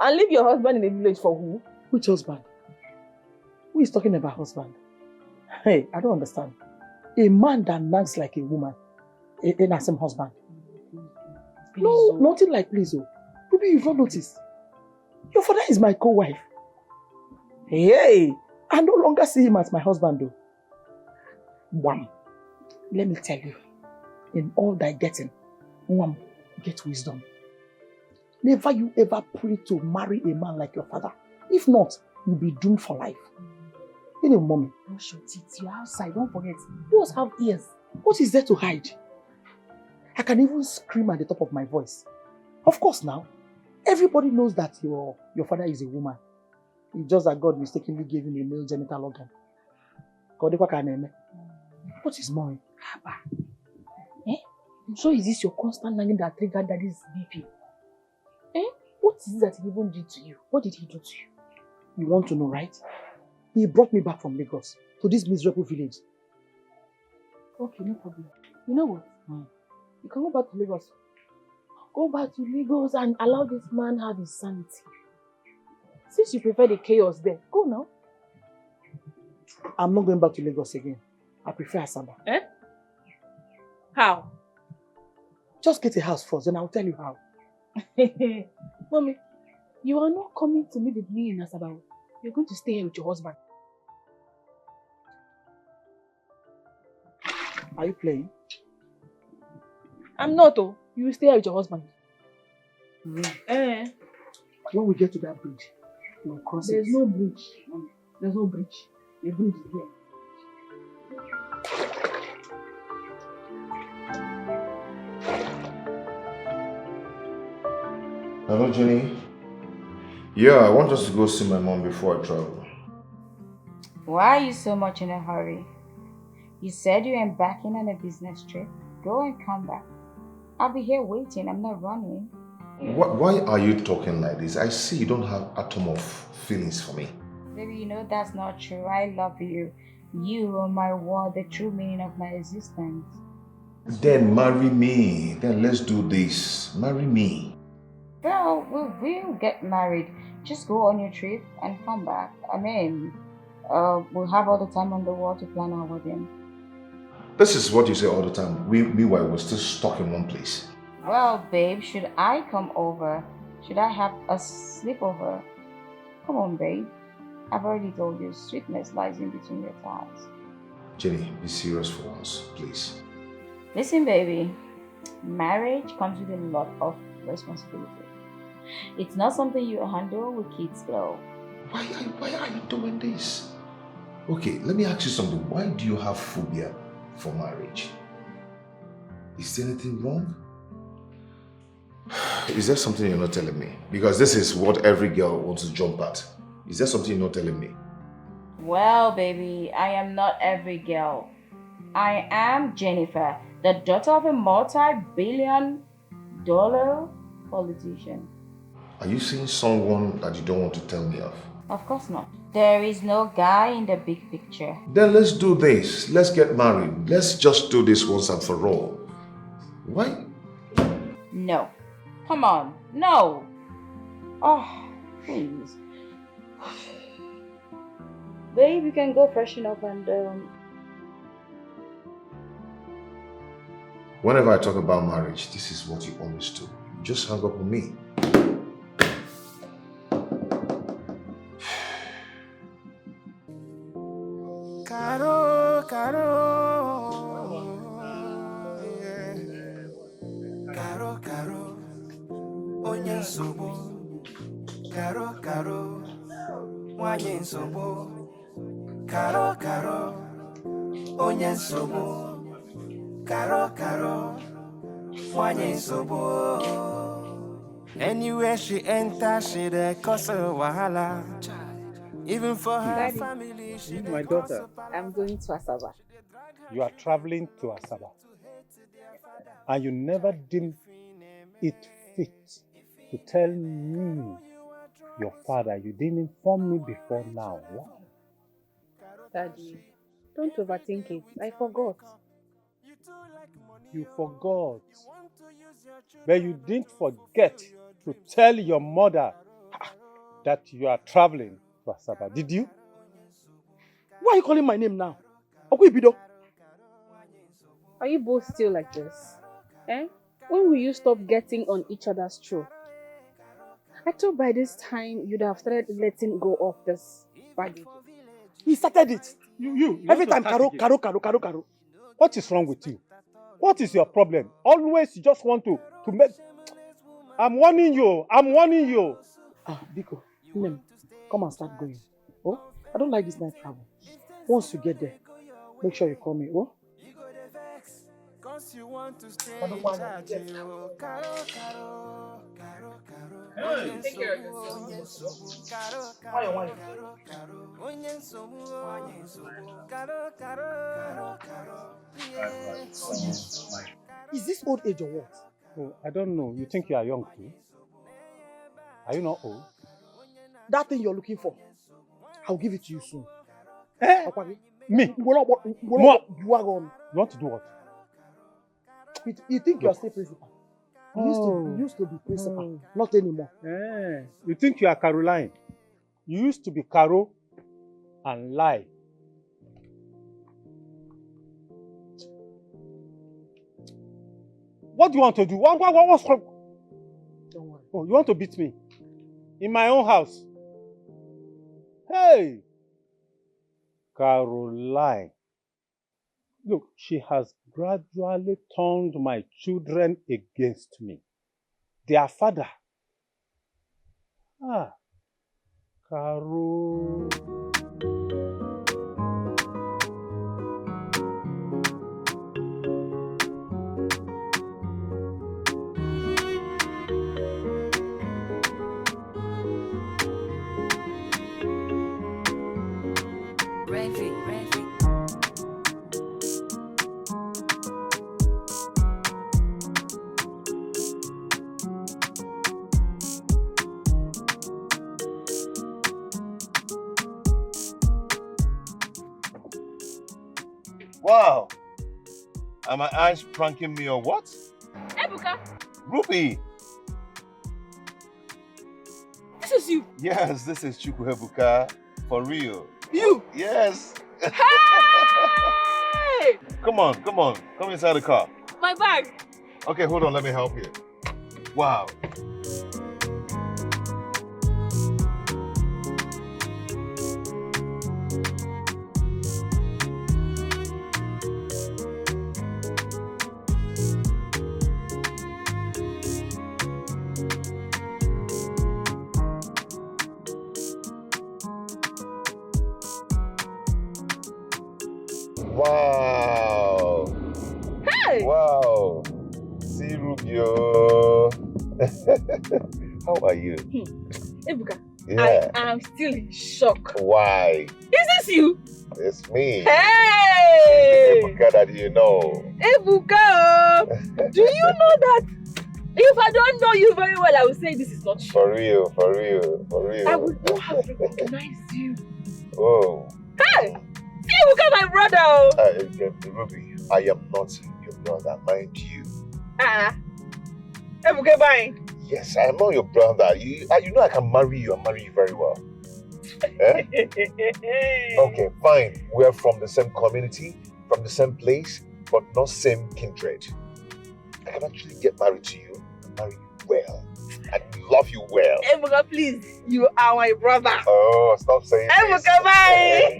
And leave your husband in the village for who? Which husband? Who is talking about husband? Hey, I don't understand. A man that nags like a woman, a handsome husband. Please, No, nothing like please. Oh. Maybe you've not noticed. Your father is my co-wife. Hey, I no longer see him as my husband though. One, let me tell you, in all thy getting, one, get wisdom. Never you ever pray to marry a man like your father. If not, you'll be doomed for life. You know, mommy. Brush your teeth. You're outside. Don't forget. You also have ears. What is there to hide? I can even scream at the top of my voice. Of course now, everybody knows that your father is a woman. It's just that God mistakenly gave him a male genital organ. What is more? Eh? So is this your constant nagging that triggered daddy's BP? Eh? What is it that he even did to you? What did he do to you? You want to know, right? He brought me back from Lagos to this miserable village. Okay, no problem. You know what? You can go back to Lagos. Go back to Lagos and allow this man have his sanity. Since you prefer the chaos there, go now. I'm not going back to Lagos again. I prefer Asaba. Eh? How? Just get a house first, then I'll tell you how. Mommy, you are not coming to live with me in Asaba. You're going to stay here with your husband. Are you playing? I'm not, oh. You will stay here with your husband. When we get to that bridge, we'll cross it. There's no bridge. There's no bridge. The bridge is here. Hello, Jenny. Yeah, I want us to go see my mom before I travel. Why are you so much in a hurry? You said you're embarking on a business trip. Go and come back. I'll be here waiting. I'm not running. Why are you talking like this? I see you don't have atom of feelings for me. Baby, you know that's not true. I love you. You are my word, the true meaning of my existence. Then marry me. Then let's do this. Marry me. Well, we will get married. Just go on your trip and come back. I mean, we'll have all the time on the world to plan our wedding. This is what you say all the time. Meanwhile, we're still stuck in one place. Well, babe, should I come over? Should I have a sleepover? Come on, babe. I've already told you, sweetness lies in between your thighs. Jenny, be serious for once, please. Listen, baby. Marriage comes with a lot of responsibility. It's not something you handle with kids' glow. Why are you doing this? Okay, let me ask you something. Why do you have phobia for marriage? Is there anything wrong? Is there something you're not telling me? Because this is what every girl wants to jump at. Is there something you're not telling me? Well, baby, I am not every girl. I am Jennifer, the daughter of a multi-billion-dollar politician. Are you seeing someone that you don't want to tell me of? Of course not. There is no guy in the big picture. Then let's do this. Let's get married. Let's just do this once and for all. Why? No. Come on. No. Oh, please. Babe, you can go freshen up and Whenever I talk about marriage, this is what you always do. You just hang up on me. Caro, yeah. Caro, onye nsogbu. Caro, nwanyị nsogbu. Caro, onye nsogbu. Caro, nwanyị nsogbu. Anywhere she enters, she dey cause a wahala. Even for her Daddy, family, she my daughter, I'm going to Asaba. you are traveling to Asaba, and you never deemed it fit to tell me, your father, you didn't inform me before now. Why? Daddy, don't overthink it. I forgot. You forgot, but you didn't forget to tell your mother that you are traveling to Asaba, did you? Why are you calling my name now? Okuibido. Are you both still like this? Eh? When will you stop getting on each other's throat? I thought by this time you'd have started letting go of this baggage. He started it. You Every want time, to start Caro, again? Caro. What is wrong with you? What is your problem? Always you just want to make... I'm warning you. Biko, come and start going. Oh, I don't like this night travel. Once you get there, make sure you call me. Oh? Take care of yourself. Is this old age or what? Oh, I don't know. You think you are young too? Are you not old? That thing you're looking for, I'll give it to you soon. Me? You want to do what? You think you're still principal? You used to be principal, not anymore. You think you are Caroline? You used to be Caro and lie. What do you want to do? What's wrong? Don't worry. Oh, you want to beat me? In my own house? Hey! Caroline. Look, she has gradually turned my children against me. Their father. Caro. Wow. Are my eyes pranking me or what? Ebuka, Ruby! this is you. Yes, this is Chukwuebuka. For real. You? Yes. Hey! Come on. Come inside the car. My bag. Okay, hold on. Let me help you. Wow. Wow. Hey! Wow. See Rubio. How are you? Ebuka, Yeah. I am still in shock. Why? Is this you? It's me. Hey! Ebuka that you know. Ebuka! Do you know that if I don't know you very well, I will say this is not you. For real. I would not have recognized you. Oh. Hey! See Ebuka, my brother! Ruby, I am not your brother, mind you. Ebuka, bye. Yes, I am not your brother. You know I can marry you and marry you very well. Eh? Okay, fine. We are from the same community, from the same place, but not same kindred. I can actually get married to you and marry you well. And love you well. Ebuka, please. You are my brother. Oh, stop saying Ebuka, bye.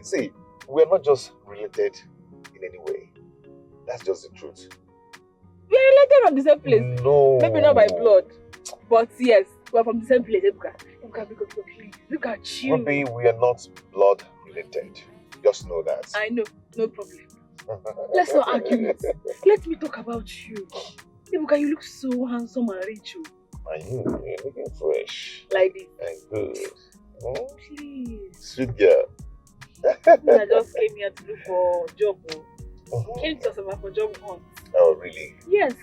See, we are not just related in any way. That's just the truth. We are related from the same place. No. Maybe not by blood. But yes, we are from the same place, Ebuka. Ebuka, please. Look at you. Ruby, we are not blood related. Just know that. I know. No problem. Let's not argue it. Let me talk about you. Ebuka, you look so handsome and rich. And you're looking fresh. Like this. And good. Hmm? Please. Sweet girl. I just came here to look for a job. Came to Osama for job hunt. Oh, really? Yes.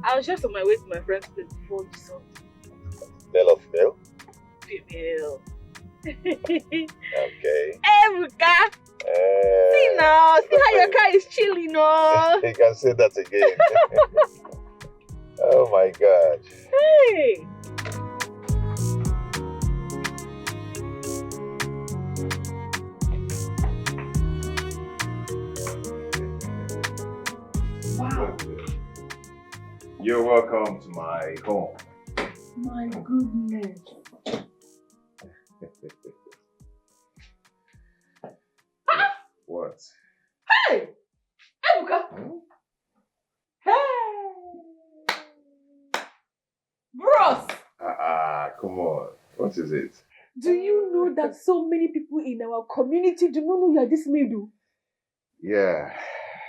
I was just on my way to my friend's place before you saw me. Male or female? Female. Okay. Ebuka! See now, see how your car is chilling, no? You can say that again. Oh my God. Hey! Wow. You're welcome to my home. My goodness. What? Hey! Ebuka! Hey! Bros! Come on. What is it? Do you know that so many people in our community do not know you are this middle? Yeah,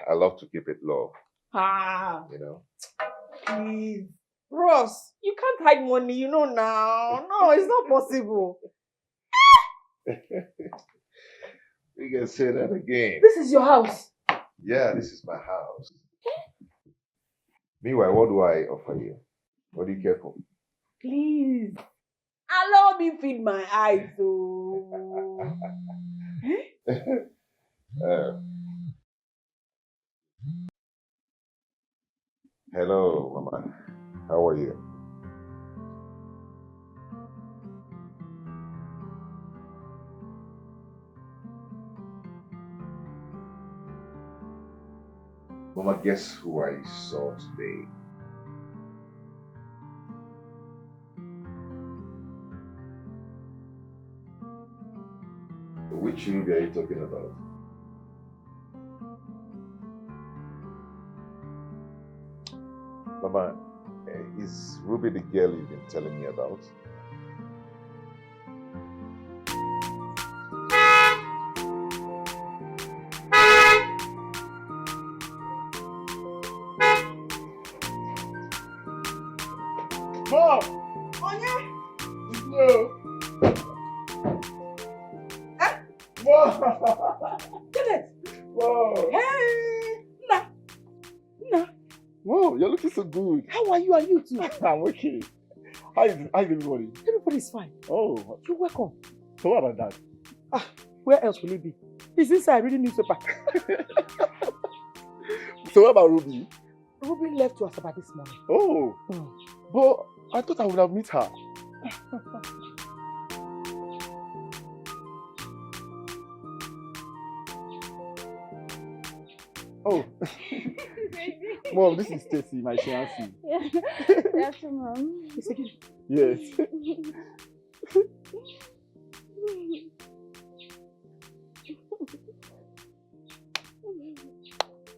I love to keep it low. You know? Please. Bros, you can't hide money, you know now. No, it's not possible. We can say that again. This is your house. Yeah, this is my house. Meanwhile, what do I offer you? What do you care for? Please. Allow me feed my eyes. Oh. Hello, Mama. How are you? Mama, guess who I saw today? Which movie are you talking about? Mama, is Ruby the girl you've been telling me about? Mom! Onye? No. Mom! Kenneth! Mom! Hey! Nah. Whoa, you're looking so good. How are you and you too? I'm okay. How is everybody? Everybody's fine. Oh. You're welcome. So what about that? Where else will he be? He's inside reading newspaper. So what about Ruby? Ruby left to Asaba this morning. Oh. But I thought I would have met her. Oh. Mom, this is Stacy, my fiancée. Yeah. That's your mom. Yes.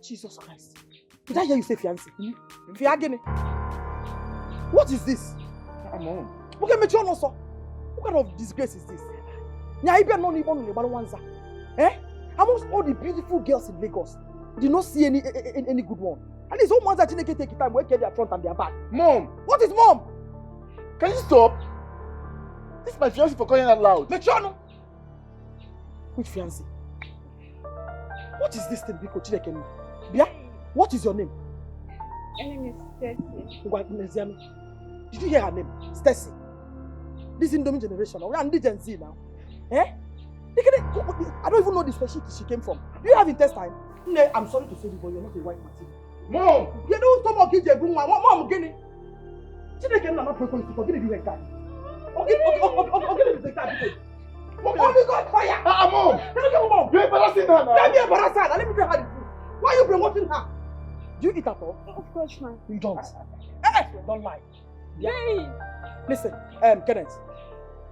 Jesus Christ. Did I hear you say fiancé? Fiagene. What is this? Mom. Okay, Metro no so. What kind of disgrace is this? Eh? Amongst all the beautiful girls in Lagos, did not see any good one. And these old ones that take time where their front and their back. Mom! What is mom? Can you stop? This is my fiancé for calling out loud. Metrono! Which fiancé? What is this thing, Biko Chinekemi? Bia, what is your name? My name is Stacy. Did you hear her name? Stacy. This Indomie generation, we are in the Gen Z now. Eh? I don't even know the species she came from. Do you have intestine? No, I'm sorry to say this, but you're not a white material. Mom! You don't stop talking to everyone. Mom, get it. Chinekemi na not prepared to forget the guy. Okay, the guy. Only got fire. Mom! Mom! You're embarrassing her now. Don't be embarrassed. Let me tell her the truth. Why are you promoting her? Do you eat at all? Of course, ma'am. You don't. Don't lie. Yay! Listen, Kenneth,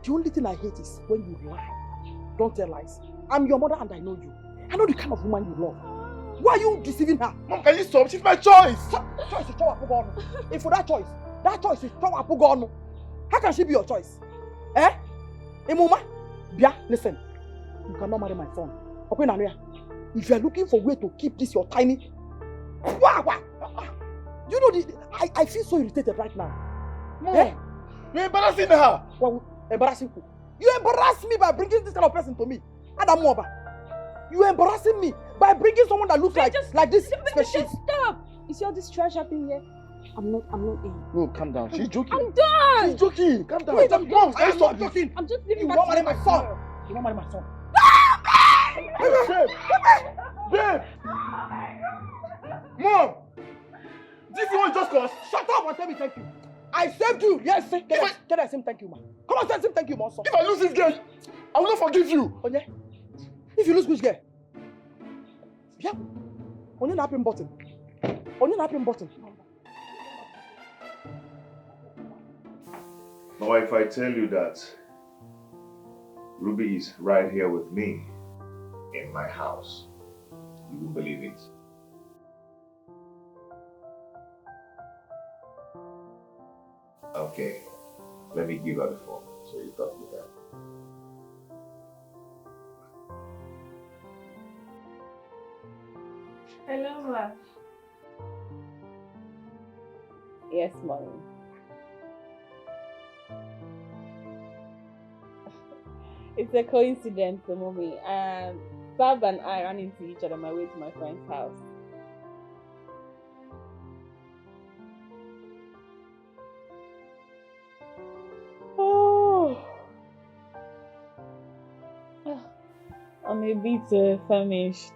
the only thing I hate is when you lie. Don't tell lies. I'm your mother and I know you. I know the kind of woman you love. Why are you deceiving her? Mom, can you stop? She's my choice. Choice is Chowapugono. If for that choice is Chowapugono. How can she be your choice? Eh? Mama, Bia, listen. You cannot marry my son. If you are looking for a way to keep this your tiny... You know, I feel so irritated right now. Mom, you're embarrassing her. Well, embarrassing who? You embarrass me by bringing this kind of person to me. Adam Moba. You embarrassing me by bringing someone that looks like this. Just stop. You see all this trash happening here? I'm not in. No, calm down. She's joking. I'm done. She's joking. Calm down. Wait, I'm not joking. I'm just leaving. You won't marry my son. You won't marry my son. Babe! Mom! This is what just caused. Shut up and tell me thank you. I saved you. Yes, can I say thank you, man? Come on, say thank you, man. If I lose this girl, I will not forgive you. Onye? If you lose which girl? Yeah. Onye na happen button. Now, if I tell you that Ruby is right here with me in my house, you will believe it. Okay, let me give her the phone so you talk with her. Hello, ma. Yes, mommy. It's a coincidence, mommy. Bob and I ran into each other on my way to my friend's house. Oh, I'm a bit famished.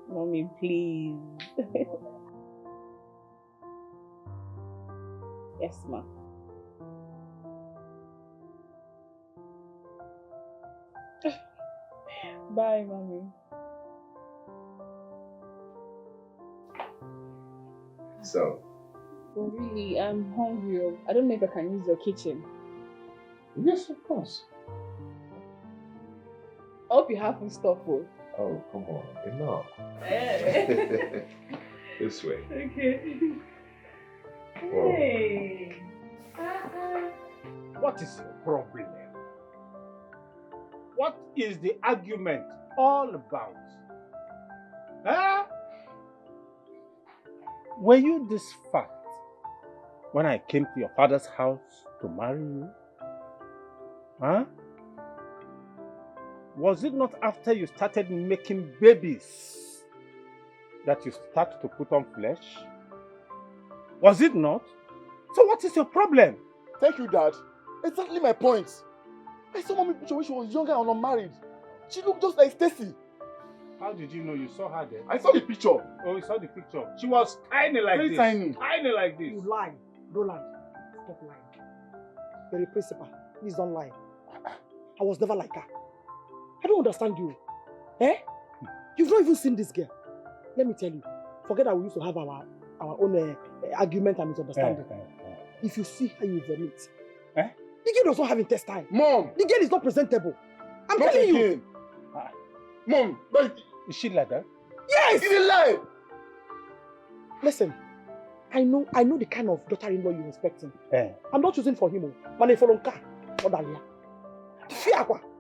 Mommy, please. Yes, ma. Bye, mommy. So? Well, really, I'm hungry. I don't know if I can use your kitchen. Yes, of course. I hope you have food stuff. Oh, come on, enough. This way. Okay. Whoa. Hey. What is your problem? What is the argument all about? Huh? Were you this fat when I came to your father's house to marry you? Huh? Was it not after you started making babies that you started to put on flesh? Was it not? So what is your problem? Thank you, Dad. Exactly my point. I saw mommy picture when she was younger and unmarried. She looked just like Stacy. How did you know you saw her there? I saw the picture. Oh, you saw the picture. She was tiny like Very this. tiny. Tiny like this. You lie. Roland, stop lying. You're a principal. Please don't lie. I was never like her. I don't understand you. Eh? You've not even seen this girl. Let me tell you. Forget that we used to have our own argument and misunderstanding. If you see how you vomit, the girl does not have intestine. Mom! The girl is not presentable. I'm Not telling you. again. Mom, but is she like that? Yes! It's a lie! Listen, I know the kind of daughter-in-law you're expecting. I'm not choosing for him.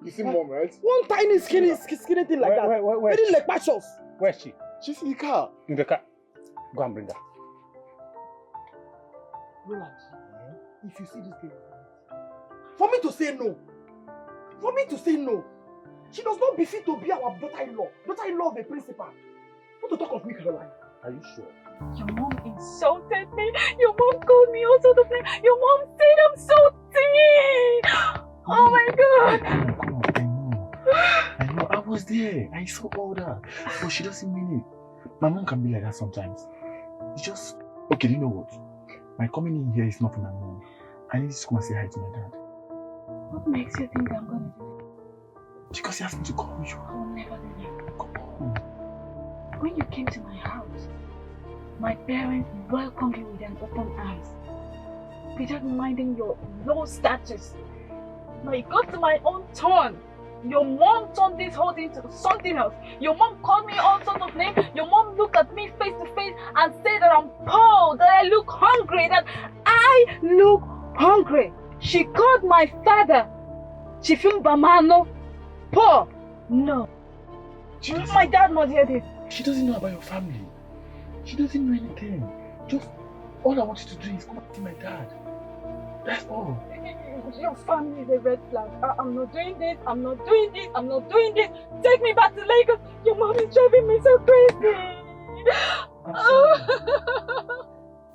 You see Mom, right? One tiny skinny thing like that. Where? Very like patches. Where is she? She's in the car. In the car. Go and bring her. Roland, if you see this girl, for me to say no, she does not befit to be our daughter-in-law of a principal. Not to talk of me, Caroline. Are you sure? Your mom insulted me. Your mom called me all sorts of names. Your mom said I'm so thin. Oh my God. I know. I was there. I saw all that. But she doesn't mean it. My mom can be like that sometimes. It's just... Okay, you know what? My coming in here is not for my mom. I need to come and say hi to my dad. What makes you think I'm gonna do it? Because he asked me to call you. I will never do that. Come on. When you came to my house, my parents welcomed you with an open arms, without minding your low status. Now it got to my own turn. Your mom turned this whole thing to something else. Your mom called me all sorts of names. Your mom looked at me face to face and said that I'm poor, that I look hungry, that I look hungry. She called my father Chifimbamano poor. No. My dad must hear this. She doesn't know about your family. She doesn't know anything. Just all I want you to do is come and see my dad. That's all. Your family is a red flag. I'm not doing this. I'm not doing this. I'm not doing this. Take me back to Lagos. Your mom is driving me so crazy. I'm sorry.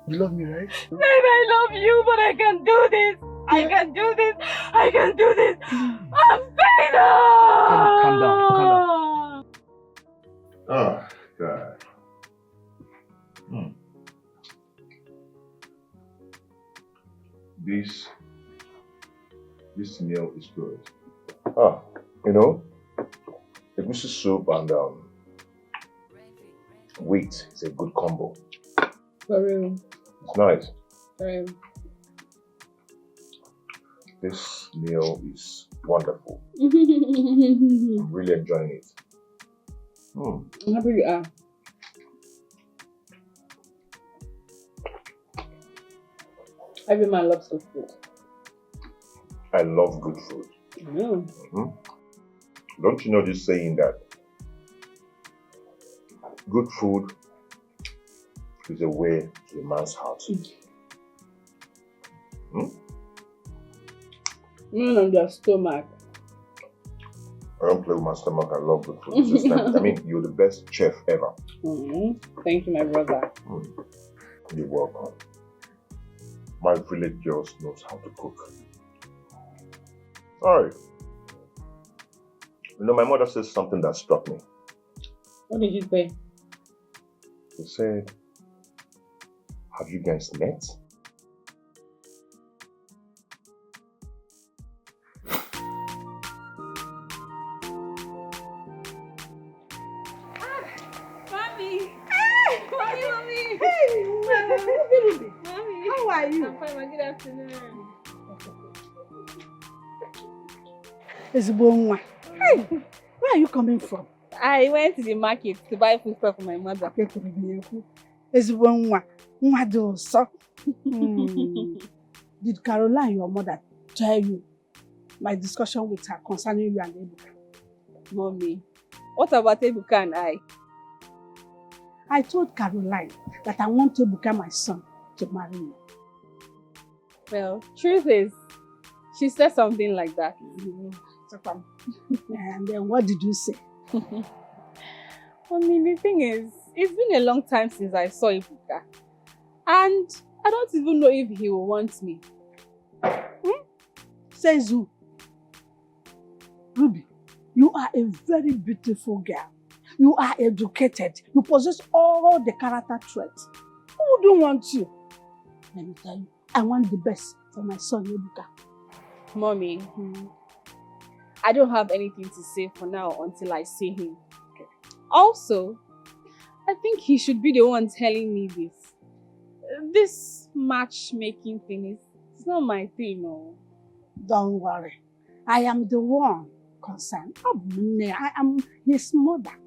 You love me, right? Babe, I love you, but I can't do this. I can't do this. I can't do this. I'm fed up. Calm down. Oh, God. This meal is good. Oh, you know, egusi soup and wheat is a good combo. For real. It's nice. For real. This meal is wonderful. I'm I'm really enjoying it. happy you are. Every man loves good food. I love good food. Don't you know this saying that good food is a way to a man's heart? Man on their stomach. I don't play with my stomach. I love good food. It's just like, I mean, you're the best chef ever. Thank you, my brother. You're welcome. My village girls knows how to cook. Alright. You know, my mother says something that struck me. What did you say? She said, have you guys met? Mommy! Mommy! Hey, Mommy! Mommy! How are you? I'm fine, good afternoon. Ezigbo nwa. Hey, where are you coming from? I went to the market to buy food stuff for my mother. Ezigbo nwa. Nwa dị ụsọ. Did Caroline, your mother, tell you my discussion with her concerning you and Ebuka? Mommy, what about Ebuka and I? I told Caroline that I want Ebuka, my son, to marry you. Well, truth is, she said something like that. And then what did you say? I mean, the thing is, it's been a long time since I saw Ebuka. And I don't even know if he will want me. Says who? Ruby, you are a very beautiful girl. You are educated. You possess all the character traits. Who wouldn't want you? Let me tell you, I want the best for my son, Ebuka. Mommy, I don't have anything to say for now until I see him. Also, I think he should be the one telling me this. This matchmaking thing is not my thing, no. Don't worry. I am the one concerned. I am his mother.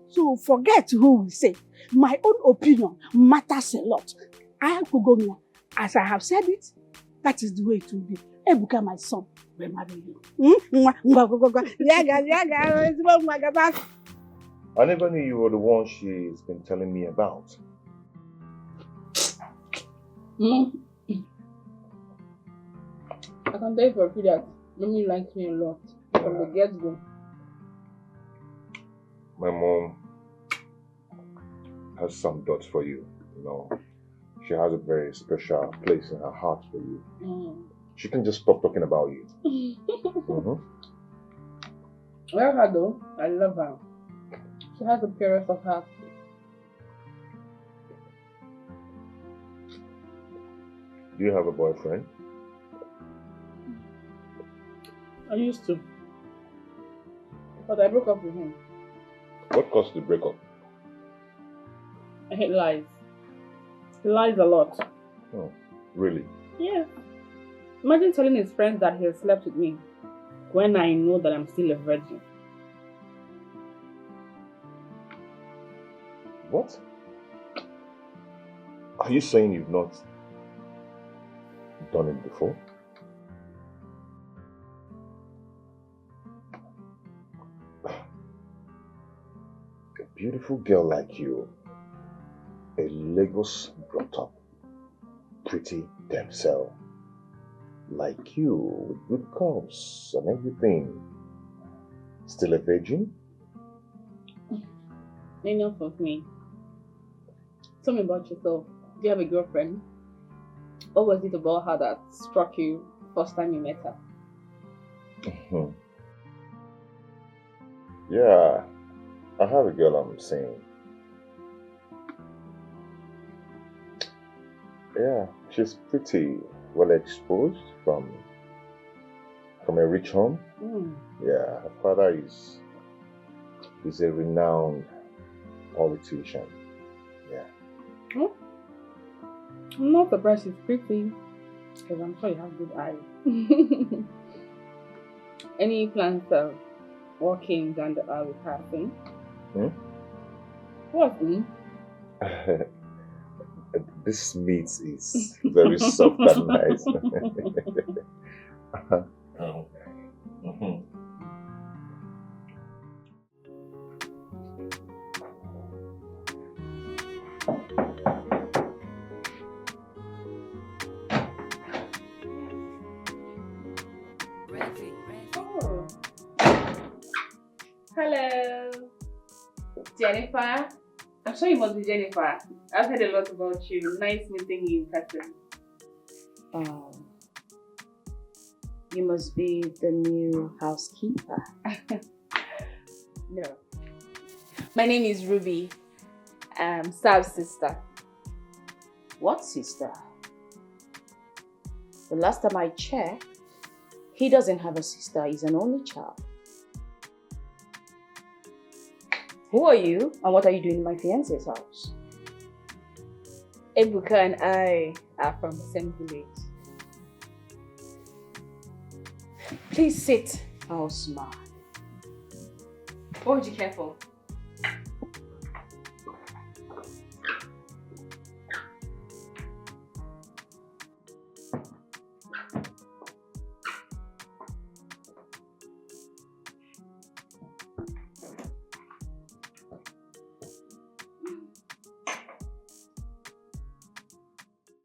So forget who will say. My own opinion matters a lot. I have to go now. As I have said it, that is the way it will be. Ebuka, my son, will marry you. I never knew you were the one she's been telling me about. I can tell you for a fact that Mommy likes me a lot from the get-go. My mom has some dots for you, you know. She has a very special place in her heart for you. She can just stop talking about you. Well, her though, I love her. She has the purest of heart. Do you have a boyfriend? I used to. But I broke up with him. What caused the breakup? I hate lies. He lies a lot. Oh, really? Yeah. Imagine telling his friends that he has slept with me when I know that I'm still a virgin. What? Are you saying you've not done it before? A beautiful girl like you, a Lagos brought up, pretty damsel, like you, with good curves and everything, still a virgin? Enough of me. Tell me about yourself. Do you have a girlfriend? What was it about her that struck you first time you met her? Yeah, I have a girl I'm seeing. Yeah, she's pretty well exposed from a rich home. Yeah, her father is He's a renowned politician. Yeah. Hmm? I'm not surprised she's pretty, because I'm sure you have good eyes. Any plans of walking down the aisle with her thing? Hmm? What? Hmm? This meat is very soft and nice. Oh. Hello, Jennifer. I'm sure you must be Jennifer. I've heard a lot about you. Nice meeting you in person. You must be the new housekeeper. No. My name is Ruby. Sab's sister. What sister? The last time I checked, he doesn't have a sister. He's an only child. Who are you and what are you doing in my fiance's house? Ebuka and I are from the same village. Please sit. How smart. What would you care for?